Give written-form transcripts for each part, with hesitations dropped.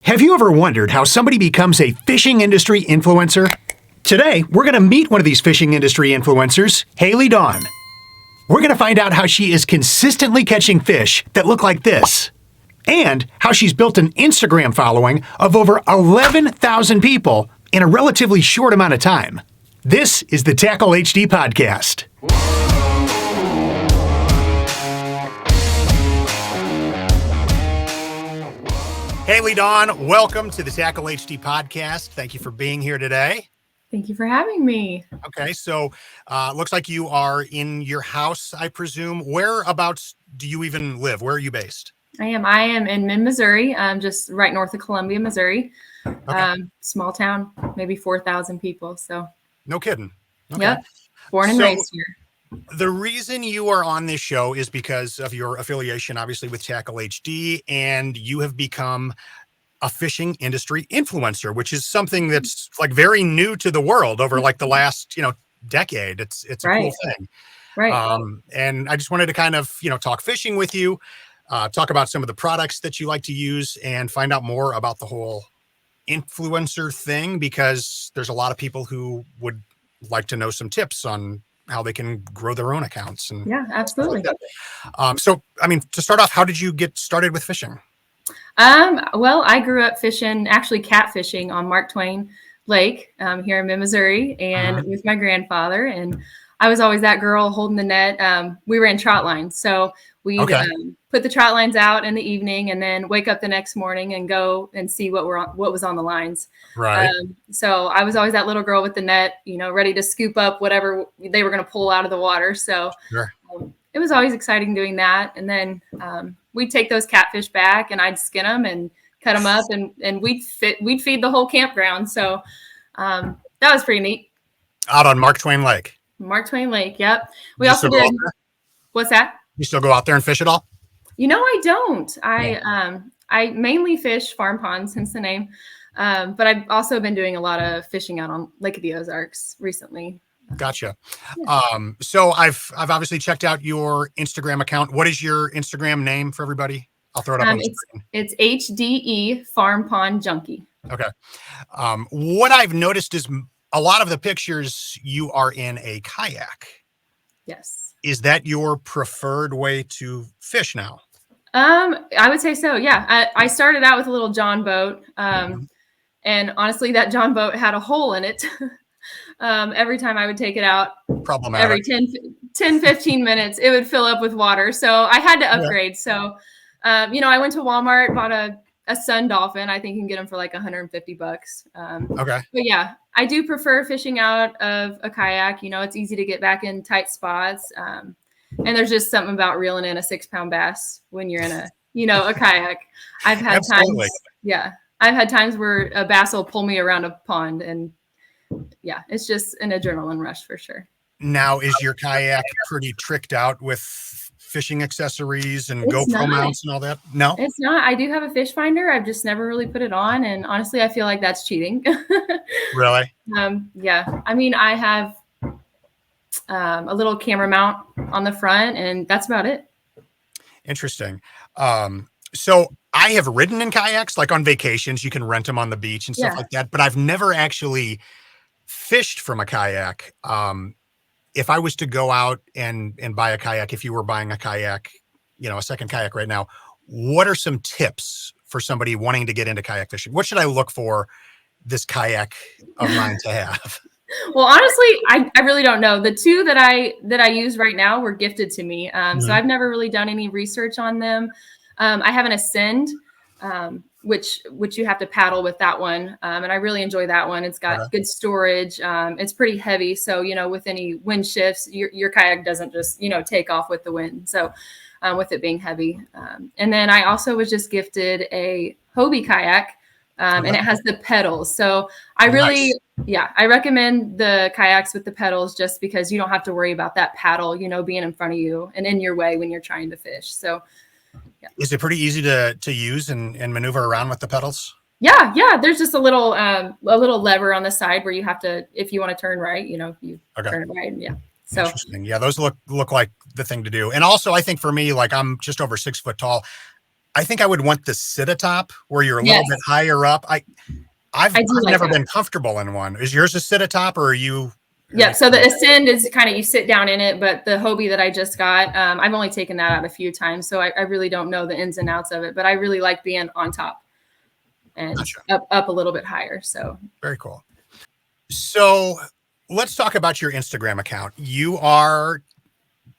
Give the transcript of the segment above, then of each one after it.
Have you ever wondered how somebody becomes a fishing industry influencer? Today, we're going to meet one of these fishing industry influencers, Haley Dawn. We're going to find out how she is consistently catching fish that look like this, and how she's built an Instagram following of over 11,000 people in a relatively short amount of time. This is the Tackle HD podcast. Haley Dawn, welcome to the Tackle HD podcast. Thank you for being here today. Thank you for having me. Okay, so looks like you are in your house, I presume. Whereabouts do you even live? Where are you based? I am in Missouri, just right north of Columbia, Missouri. Okay. Small town, maybe 4,000 people. So No kidding. Okay. Yep, born and raised here. The reason you are on this show is because of your affiliation, obviously, with Tackle HD, and you have become a fishing industry influencer, which is something that's like very new to the world over like the last, decade. It's a cool thing. Right. And I just wanted to kind of, talk fishing with you, talk about some of the products that you like to use, and find out more about the whole influencer thing, because there's a lot of people who would like to know some tips on how they can grow their own accounts. And yeah, absolutely. So, to start off, how did you get started with fishing? Well, I grew up fishing, actually catfishing on Mark Twain Lake here in Missouri, and with my grandfather. And I was always that girl holding the net. We ran trout lines, so we'd put the trout lines out in the evening, and then wake up the next morning and go and see what was on the lines. Right. So I was always that little girl with the net, ready to scoop up whatever they were going to pull out of the water. So Sure. It was always exciting doing that. And then we'd take those catfish back, and I'd skin them and cut them up, and we'd feed the whole campground. So that was pretty neat. Out on Mark Twain Lake. Mark Twain Lake. Yep. We also did. What's that? You still go out there and fish at all? I don't. I mainly fish farm ponds, hence the name. But I've also been doing a lot of fishing out on Lake of the Ozarks recently. Gotcha. Yeah. So I've obviously checked out your Instagram account. What is your Instagram name for everybody? I'll throw it up on the screen. It's HDE Farm Pond Junkie. Okay. What I've noticed is a lot of the pictures you are in a kayak. Yes. Is that your preferred way to fish now? I would say so. Yeah. I started out with a little John boat. And honestly, that John boat had a hole in it. Every time I would take it out, Problematic. every 10, 15 minutes, it would fill up with water. So I had to upgrade. Yeah. So, I went to Walmart, bought a sun dolphin. I think you can get them for like $150. Okay. But yeah, I do prefer fishing out of a kayak. It's easy to get back in tight spots. And there's just something about reeling in a 6-pound bass when you're in a kayak. I've had Absolutely. I've had times where a bass will pull me around a pond, and yeah, it's just an adrenaline rush for sure. Now, is your kayak pretty tricked out with fishing accessories and It's GoPro not. mounts and all that? No? It's not. I do have a fish finder. I've just never really put it on. And honestly, I feel like that's cheating. Really? Yeah. I have a little camera mount on the front, and that's about it. Interesting. So I have ridden in kayaks, like on vacations. You can rent them on the beach and stuff like that. But I've never actually fished from a kayak. If I was to go out and buy a kayak, if you were buying a kayak, a second kayak right now, what are some tips for somebody wanting to get into kayak fishing? What should I look for this kayak of mine to have? Well, honestly, I really don't know. The two that I use right now were gifted to me. So I've never really done any research on them. I have an Ascend, which you have to paddle with that one. And I really enjoy that one. It's got good storage. It's pretty heavy. So, with any wind shifts, your kayak doesn't just, take off with the wind. So with it being heavy. And then I also was just gifted a Hobie kayak. And it has the pedals. So I really, I recommend the kayaks with the pedals, just because you don't have to worry about that paddle, being in front of you and in your way when you're trying to fish. So, yeah. Is it pretty easy to use and maneuver around with the pedals? Yeah. There's just a little lever on the side where you have to, if you want to turn right, you turn it right. Yeah. So interesting. Yeah, those look like the thing to do. And also, I think for me, like, I'm just over 6 foot tall. I think I would want the sit-a-top where you're a little Yes, bit higher up. I've I do like never that. been comfortable in one. Is yours a sit-a-top or are you? Yeah, so the Ascend is kind of you sit down in it, but the Hobie that I just got, I've only taken that out a few times, so I really don't know the ins and outs of it, but I really like being on top and Gotcha. up a little bit higher. So Very cool. So let's talk about your Instagram account. You are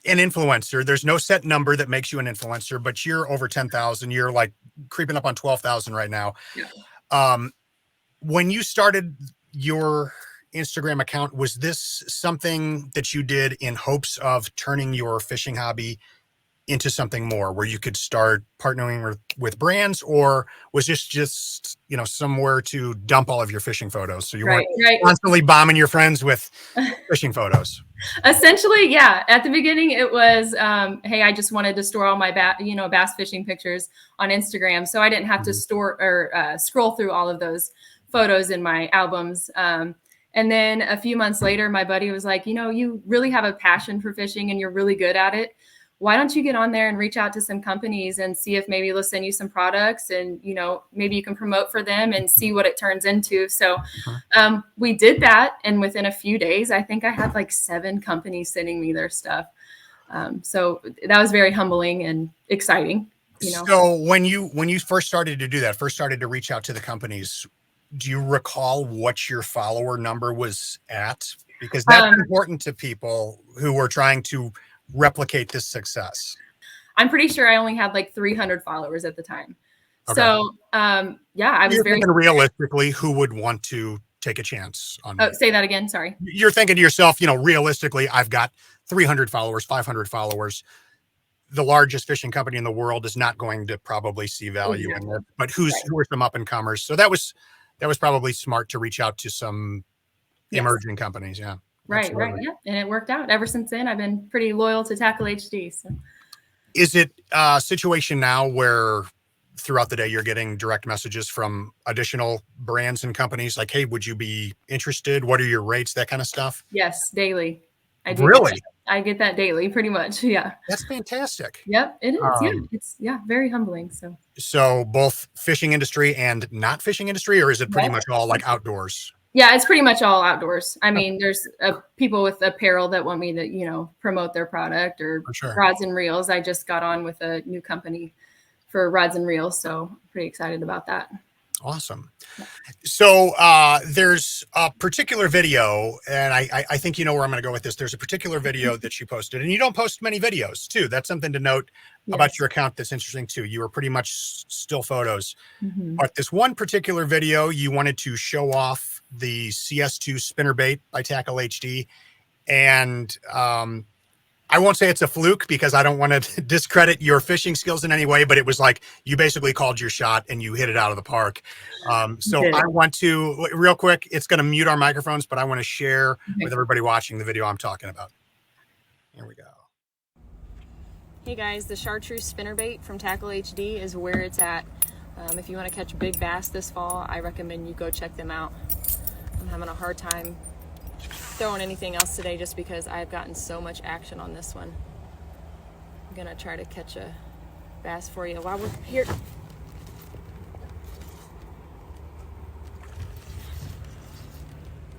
an influencer. There's no set number that makes you an influencer, but you're over 10,000. You're like creeping up on 12,000 right now. yeah. When you started your Instagram account, was this something that you did in hopes of turning your fishing hobby into something more where you could start partnering with brands, or was this just, you know, somewhere to dump all of your fishing photos? So you weren't Right. constantly bombing your friends with fishing photos. Essentially, yeah. At the beginning, it was, hey, I just wanted to store all my bass fishing pictures on Instagram, so I didn't have to store or scroll through all of those photos in my albums. And then a few months later, my buddy was like, you really have a passion for fishing and you're really good at it. Why don't you get on there and reach out to some companies and see if maybe they'll send you some products and, maybe you can promote for them and see what it turns into. So we did that. And within a few days, I think I had like 7 companies sending me their stuff. So that was very humbling and exciting. So when you first started to do that, first started to reach out to the companies, do you recall what your follower number was at? Because that's important to people who were trying to replicate this success. I'm pretty sure I only had like 300 followers at the time. Okay. So, yeah, I was You're very thinking realistically, who would want to take a chance on me? Oh, say that again. Sorry. You're thinking to yourself, realistically, I've got 300 followers, 500 followers. The largest fishing company in the world is not going to probably see value in it. But who are some up and comers? So that was probably smart to reach out to some emerging companies. Yeah. Right. Absolutely. Right. Yeah. And it worked out. Ever since then, I've been pretty loyal to Tackle HD. So. Is it a situation now where throughout the day you're getting direct messages from additional brands and companies like, hey, would you be interested? What are your rates? That kind of stuff? Yes, daily. I do. Really? I get that daily, pretty much. Yeah. That's fantastic. Yep, it is. It's very humbling. So both fishing industry and not fishing industry, or is it pretty much all like outdoors? Yeah, it's pretty much all outdoors. I mean, there's people with apparel that want me to, promote their product or rods and reels. I just got on with a new company for rods and reels, so I'm pretty excited about that. Awesome. So there's a particular video, and I think you know where I'm going to go with this. There's a particular video that you posted, and you don't post many videos too. That's something to note about your account that's interesting too. You were pretty much still photos. But this one particular video, you wanted to show off the CS2 spinnerbait by Tackle HD. And I won't say it's a fluke because I don't want to discredit your fishing skills in any way, but it was like you basically called your shot and you hit it out of the park. So I want to, real quick, it's going to mute our microphones, but I want to share with everybody watching the video I'm talking about. Here we go. Hey guys, the chartreuse spinnerbait from Tackle HD is where it's at. If you want to catch big bass this fall, I recommend you go check them out. I'm having a hard time throwing anything else today just because I've gotten so much action on this one. I'm gonna try to catch a bass for you while we're here.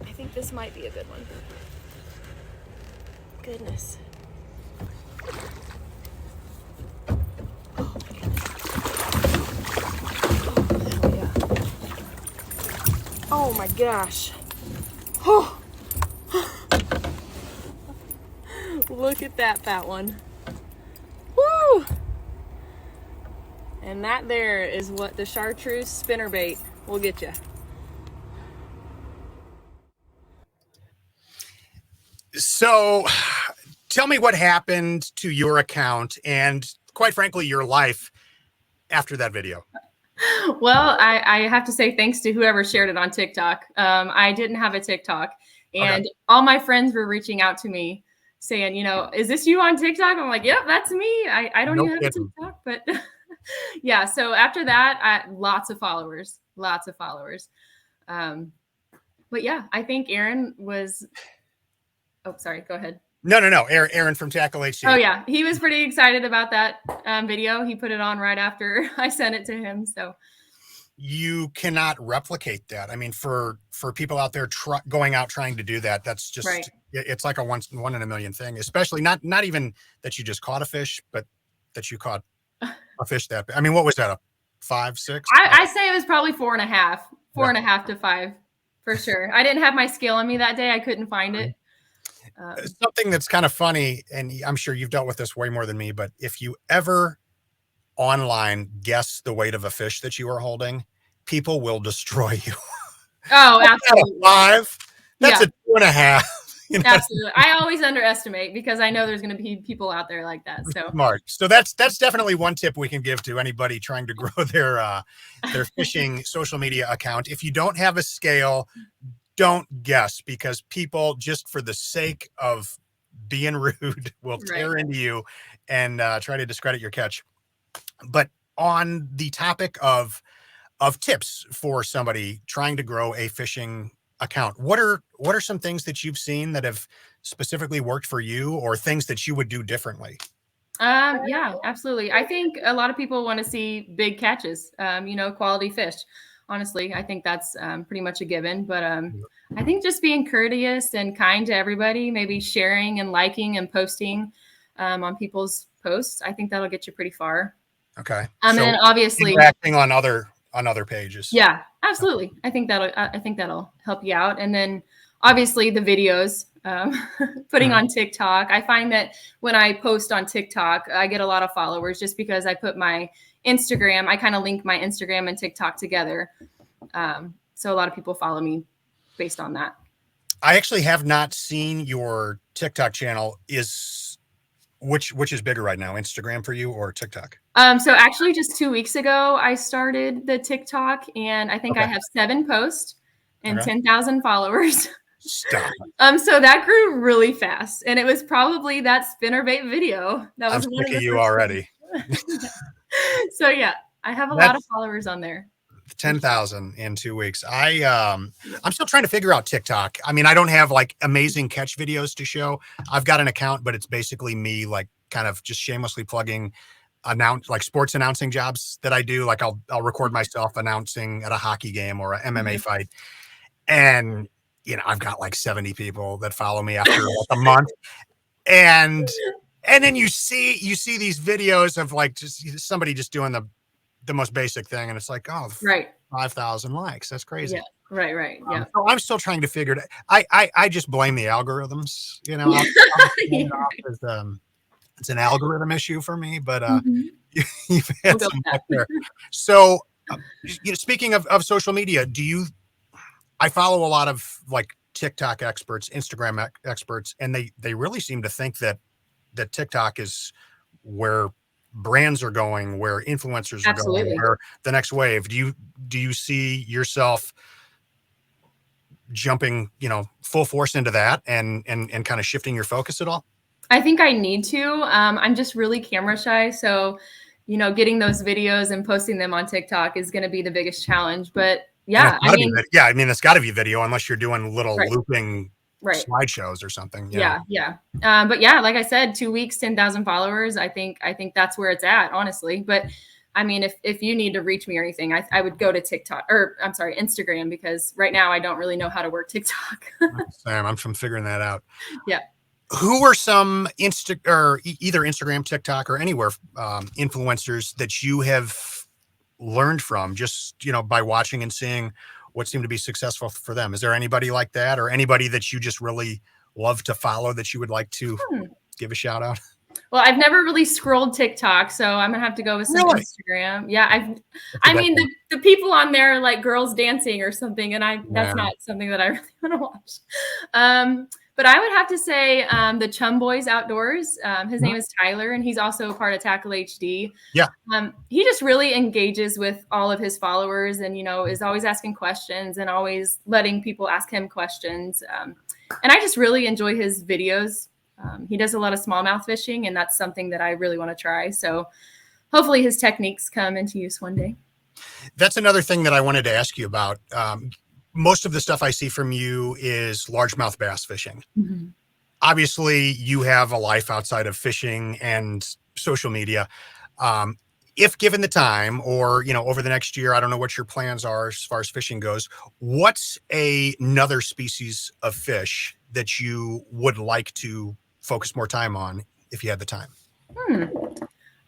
I think this might be a good one. Goodness. Oh my goodness. Oh, yeah. Oh my gosh. Oh. Look at that fat one. Woo! And that there is what the chartreuse spinnerbait will get you. So tell me what happened to your account and quite frankly, your life after that video. Well, I have to say thanks to whoever shared it on TikTok. I didn't have a TikTok and all my friends were reaching out to me saying, is this you on TikTok? I'm like, yep, that's me. I don't even have a TikTok, but yeah. So after that, lots of followers. But yeah, I think Aaron was, oh, sorry, go ahead. No. Aaron from Tackle HT. Oh yeah, he was pretty excited about that video. He put it on right after I sent it to him. So you cannot replicate that. I mean, for people out there going out trying to do that, that's just right. It's like a one in a million thing. Especially not even that you just caught a fish, but that you caught a fish that. I mean, what was that? A 5, 6? I say it was probably 4.5, 4.5 to 5 for sure. I didn't have my scale on me that day. I couldn't find it. Something that's kind of funny, and I'm sure you've dealt with this way more than me, but if you ever online guess the weight of a fish that you are holding, people will destroy you. Oh, absolutely. A 5? That's a 2.5. Absolutely. I always underestimate because I know there's going to be people out there like that. So smart. So that's definitely one tip we can give to anybody trying to grow their fishing social media account. If you don't have a scale, don't guess, because people, just for the sake of being rude, will tear into you and try to discredit your catch. But on the topic of tips for somebody trying to grow a fishing account, what are some things that you've seen that have specifically worked for you, or things that you would do differently? Yeah, absolutely. I think a lot of people want to see big catches, quality fish. Honestly, I think that's pretty much a given. But I think just being courteous and kind to everybody, maybe sharing and liking and posting on people's posts, I think that'll get you pretty far. Okay. And then obviously interacting on other pages. Yeah, absolutely. I think that'll help you out. And then obviously the videos, putting on TikTok. I find that when I post on TikTok, I get a lot of followers just because I put my Instagram, I kind of link my Instagram and TikTok together. So a lot of people follow me based on that. I actually have not seen your TikTok channel. Which is bigger right now, Instagram for you or TikTok? So actually just 2 weeks ago, I started the TikTok, and I think I have 7 posts and 10,000 followers. Stop. So that grew really fast, and it was probably that spinnerbait video. That was I'm sick of you already. So yeah, I have a lot of followers on there. 10,000 in 2 weeks. I'm still trying to figure out TikTok. I mean, I don't have like amazing catch videos to show. I've got an account, but it's basically me like kind of just shamelessly plugging sports announcing jobs that I do. Like I'll record myself announcing at a hockey game or a MMA fight. And I've got like 70 people that follow me after like a month. And then you see these videos of like just somebody just doing the most basic thing, and it's like, 5,000 likes. That's crazy. Yeah. Right. Yeah. So I'm still trying to figure it out. I just blame the algorithms. It's an algorithm issue for me, but you've had some luck there. So speaking of social media, I follow a lot of like TikTok experts, Instagram experts, and they really seem to think that TikTok is where brands are going, where influencers are going, where the next wave. Do you see yourself jumping, full force into that and kind of shifting your focus at all? I think I need to. I'm just really camera shy, so getting those videos and posting them on TikTok is going to be the biggest challenge. But yeah, I mean, it's got to be video unless you're doing little looping slideshows or something. Yeah. But yeah, like I said, 2 weeks, 10,000 followers. I think that's where it's at, honestly. But I mean, if you need to reach me or anything, I would go to Instagram, because right now I don't really know how to work TikTok. Sam, I'm figuring that out. Yeah. Who are some either Instagram, TikTok, or anywhere influencers that you have learned from just, by watching and seeing what seemed to be successful for them? Is there anybody like that, or anybody that you just really love to follow that you would like to give a shout out? Well, I've never really scrolled TikTok, so I'm gonna have to go with some Instagram. Yeah, I mean the people on there are like girls dancing or something, and that's not something that I really want to watch. But I would have to say the Chum Boys Outdoors. His name is Tyler, and he's also a part of Tackle HD. Yeah. He just really engages with all of his followers, and is always asking questions and always letting people ask him questions. And I just really enjoy his videos. He does a lot of smallmouth fishing, and that's something that I really want to try. So hopefully his techniques come into use one day. That's another thing that I wanted to ask you about. Most of the stuff I see from you is largemouth bass fishing. obviously you have a life outside of fishing and social media. If given the time, or, over the next year, I don't know what your plans are as far as fishing goes. What's another species of fish that you would like to focus more time on if you had the time?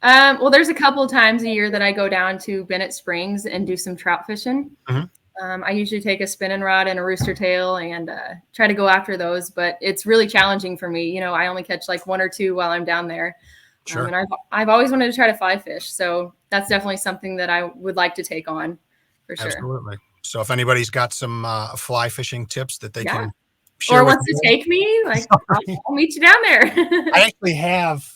Well, there's a couple of times a year that I go down to Bennett Springs and do some trout fishing. I usually take a spinning rod and a rooster tail and try to go after those, but it's really challenging for me. I only catch like one or two while I'm down there. Sure. And I've always wanted to try to fly fish. So that's definitely something that I would like to take on for sure. Absolutely. So if anybody's got some fly fishing tips that they can share or wants to take me, like I'll meet you down there. I actually have,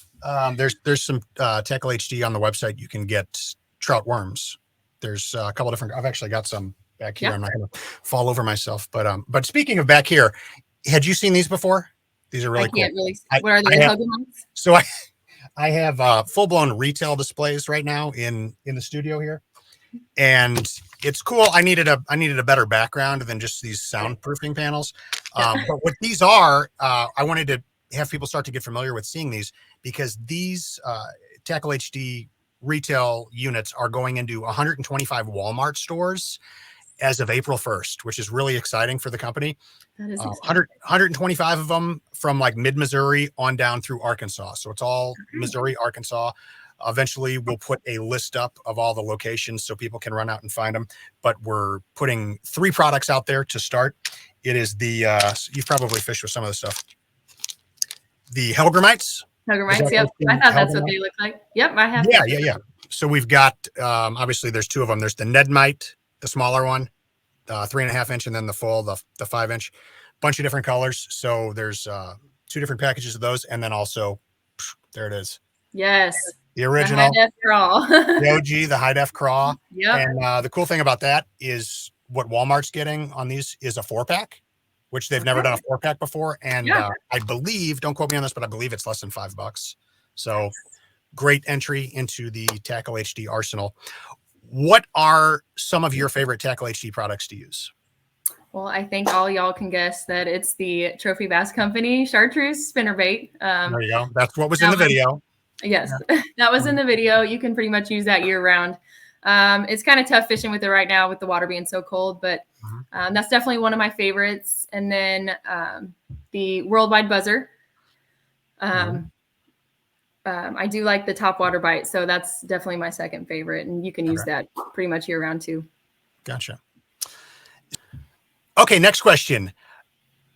there's some Tackle HD on the website. You can get trout worms. There's a couple different, I've actually got some back here. I'm not going to fall over myself, but speaking of back here, had you seen these before? These are really cool. What are they? Hellgrammite? So I have full-blown retail displays right now in the studio here, and it's cool. I needed a better background than just these soundproofing panels. But what these are, I wanted to have people start to get familiar with seeing these, because these Tackle HD retail units are going into 125 Walmart stores as of April 1st, which is really exciting for the company. That is 125 of them from like mid-Missouri on down through Arkansas. So it's all Missouri, Arkansas. Eventually we'll put a list up of all the locations so people can run out and find them. But we're putting 3 products out there to start. It is the, you've probably fished with some of this stuff. The Hellgrammites. Hellgrammites, yep. I thought that's what they look like. Yep, I have. Yeah. So we've got, obviously there's 2 of them. There's the Ned-Mite, the smaller one, 3.5 inch, and then the full, the 5 inch, bunch of different colors. So there's 2 different packages of those. And then also, there it is. Yes. The original. The high-def Craw. The OG, the high-def Craw. Yep. And the cool thing about that is what Walmart's getting on these is a 4-pack, which they've never done a 4-pack before. And I believe, don't quote me on this, but I believe it's less than $5. So great entry into the Tackle HD arsenal. What are some of your favorite Tackle HD products to use? Well, I think all y'all can guess that it's the Trophy Bass Company chartreuse spinnerbait. There you go. That's what was in the video. Yes, that was in the video. You can pretty much use that year round. It's kind of tough fishing with it right now with the water being so cold, but that's definitely one of my favorites. And then the Worldwide Buzzer. I do like the top water bite, so that's definitely my second favorite, and you can use that pretty much year round too. Gotcha. Okay, next question.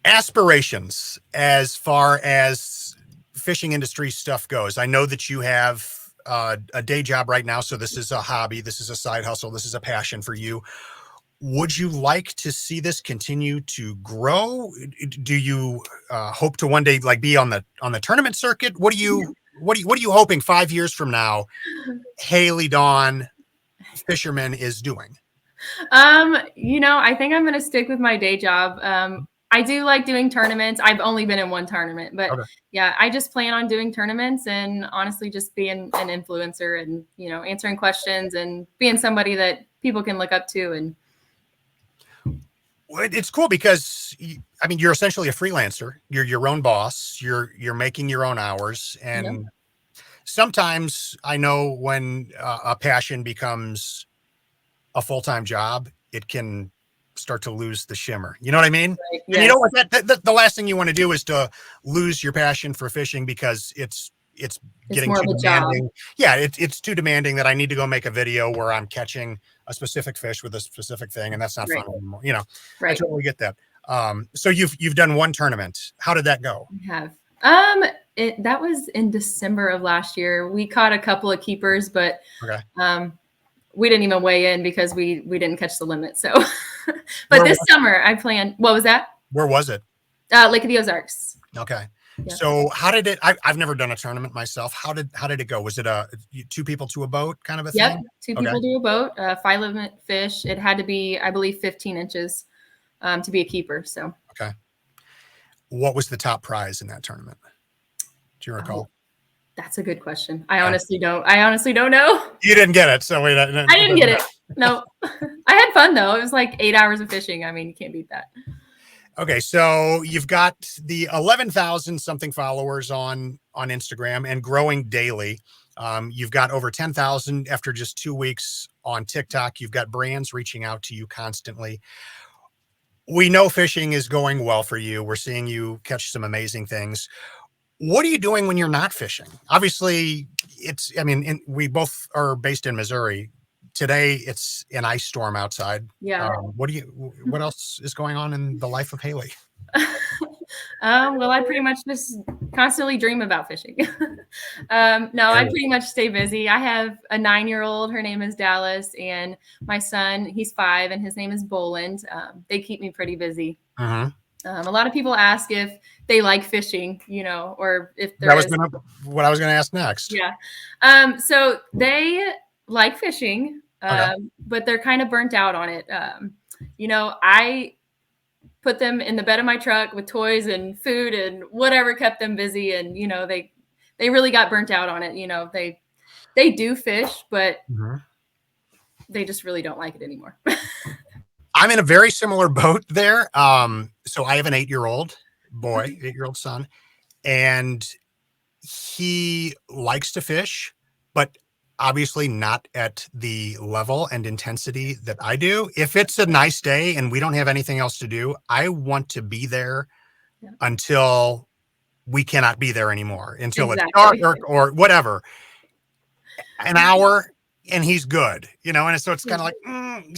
Aspirations as far as fishing industry stuff goes. I know that you have a day job right now, so this is a hobby, this is a side hustle, this is a passion for you. Would you like to see this continue to grow? Do you hope to one day like be on the tournament circuit? What are you hoping 5 years from now Haley Dawn Fisherman is doing? I think I'm going to stick with my day job. I do like doing tournaments. I've only been in one tournament, but I just plan on doing tournaments and honestly just being an influencer and, answering questions and being somebody that people can look up to. And it's cool because you're essentially a freelancer. You're your own boss. You're making your own hours. And sometimes I know when a passion becomes a full-time job, it can start to lose the shimmer. You know what I mean? Right. Yes. And you know what? The last thing you want to do is to lose your passion for fishing because it's getting too demanding. Yeah, it's too demanding that I need to go make a video where I'm catching a specific fish with a specific thing, and that's not fun anymore. I totally get that. So you've done one tournament. How did that go? I have. That was in December of last year. We caught a couple of keepers, but we didn't even weigh in because we didn't catch the limit. So, but this summer I plan. What was that? Where was it? Lake of the Ozarks. Okay. Yeah. So how did it? I've never done a tournament myself. How did it go? Was it 2 people to a boat kind of a thing? Yep, 2 people to a boat. 5 limit fish. It had to be, I believe, 15 inches to be a keeper. So okay. What was the top prize in that tournament? Do you recall? That's a good question. I honestly don't know. You didn't get it, so I didn't get it. No, I had fun though. It was like 8 hours of fishing. You can't beat that. Okay, so you've got the 11,000 something followers on Instagram and growing daily. You've got over 10,000 after just 2 weeks on TikTok. You've got brands reaching out to you constantly. We know fishing is going well for you. We're seeing you catch some amazing things. What are you doing when you're not fishing? Obviously, we both are based in Missouri. Today, it's an ice storm outside. Yeah. What else is going on in the life of Haley? Well, I pretty much just constantly dream about fishing. No, I pretty much stay busy. I have a 9-year-old. Her name is Dallas, and my son, he's 5, and his name is Boland. They keep me pretty busy. Uh-huh. A lot of people ask if they like fishing, or if what I was going to ask next. Yeah. So they like fishing, Okay. but they're kind of burnt out on it. I put them in the bed of my truck with toys and food and whatever kept them busy. And, they really got burnt out on it. They do fish, but they just really don't like it anymore. I'm in a very similar boat there. So I have an 8-year-old boy, 8-year-old son, and he likes to fish, but obviously not at the level and intensity that I do. If it's a nice day and we don't have anything else to do, I want to be there until we cannot be there anymore, until it's dark or whatever. An hour and he's good, and so it's kind of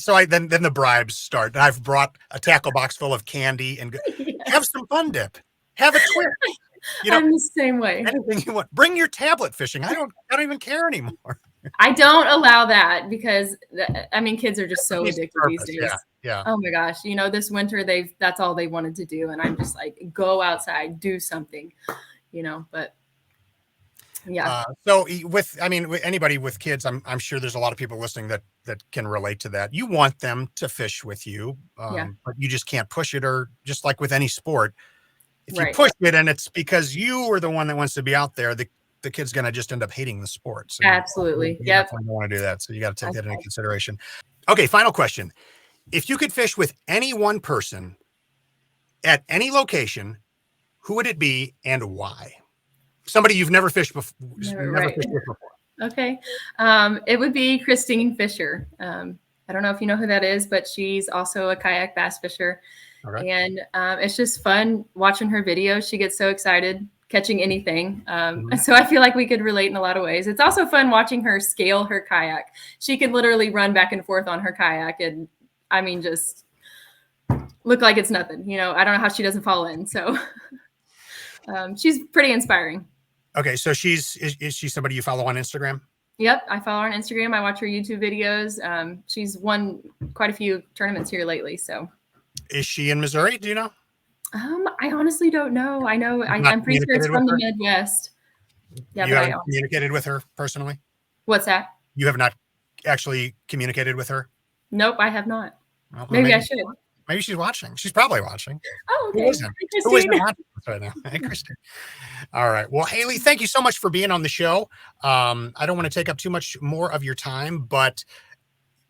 like, then the bribes start. I've brought a tackle box full of candy and have some fun dip, have a twist. I'm the same way. Anything you want. Bring your tablet fishing. I don't even care anymore. I don't allow that because kids are just so addicted these days. Yeah. Oh my gosh. This winter that's all they wanted to do. And I'm just like, go outside, do something, but yeah. So with anybody with kids, I'm sure there's a lot of people listening that can relate to that. You want them to fish with you, but you just can't push it, or just like with any sport, if you push it and it's because you are the one that wants to be out there, the kid's going to just end up hating the sport. So absolutely. You definitely don't want to do that. So you got to take that into consideration. Okay. Final question. If you could fish with any one person at any location, who would it be and why? Somebody you've never fished before. Fished with before. Okay. It would be Christine Fisher. I don't know if you know who that is, but she's also a kayak bass fisher. Okay. And it's just fun watching her videos. She gets so excited catching anything. So I feel like we could relate in a lot of ways. It's also fun watching her scale her kayak. She can literally run back and forth on her kayak and just look like it's nothing. I don't know how she doesn't fall in. So she's pretty inspiring. Okay. So is she somebody you follow on Instagram? Yep. I follow her on Instagram. I watch her YouTube videos. She's won quite a few tournaments here lately. So is she in Missouri? Do you know? I honestly don't know. I know I'm pretty sure it's from the Midwest. Yeah, you haven't communicated with her personally? What's that? You have not actually communicated with her? Nope, I have not. Well, maybe I should. Maybe she's watching. She's probably watching. Oh, okay. Who isn't watching right now? Hey, Christine. All right. Well, Haley, thank you so much for being on the show. I don't want to take up too much more of your time, but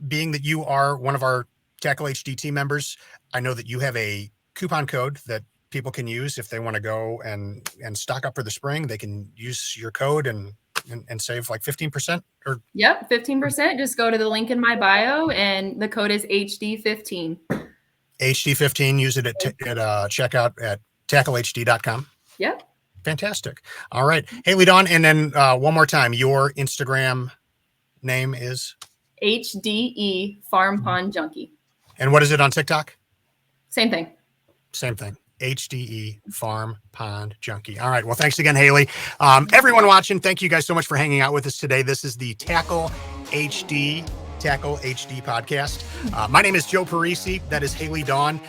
being that you are one of our Tackle HD team members, I know that you have a coupon code that people can use if they want to go and stock up for the spring. They can use your code and save like 15% or. Yep. 15%. Just go to the link in my bio and the code is HD15. HD15. Use it at checkout at tacklehd.com. Yep. Fantastic. All right. Haley Dawn. And then one more time, your Instagram name is HDE Farm Pond Junkie. And what is it on TikTok? Same thing. HDE Farm Pond Junkie. All right. Well, thanks again, Haley. Everyone watching, thank you guys so much for hanging out with us today. This is the Tackle HD podcast. My name is Joe Parisi. That is Haley Dawn.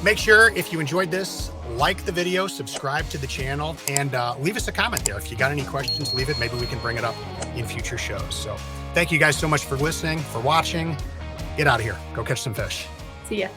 Make sure if you enjoyed this, like the video, subscribe to the channel, and leave us a comment there. If you got any questions, leave it. Maybe we can bring it up in future shows. So thank you guys so much for listening, for watching. Get out of here. Go catch some fish. See ya.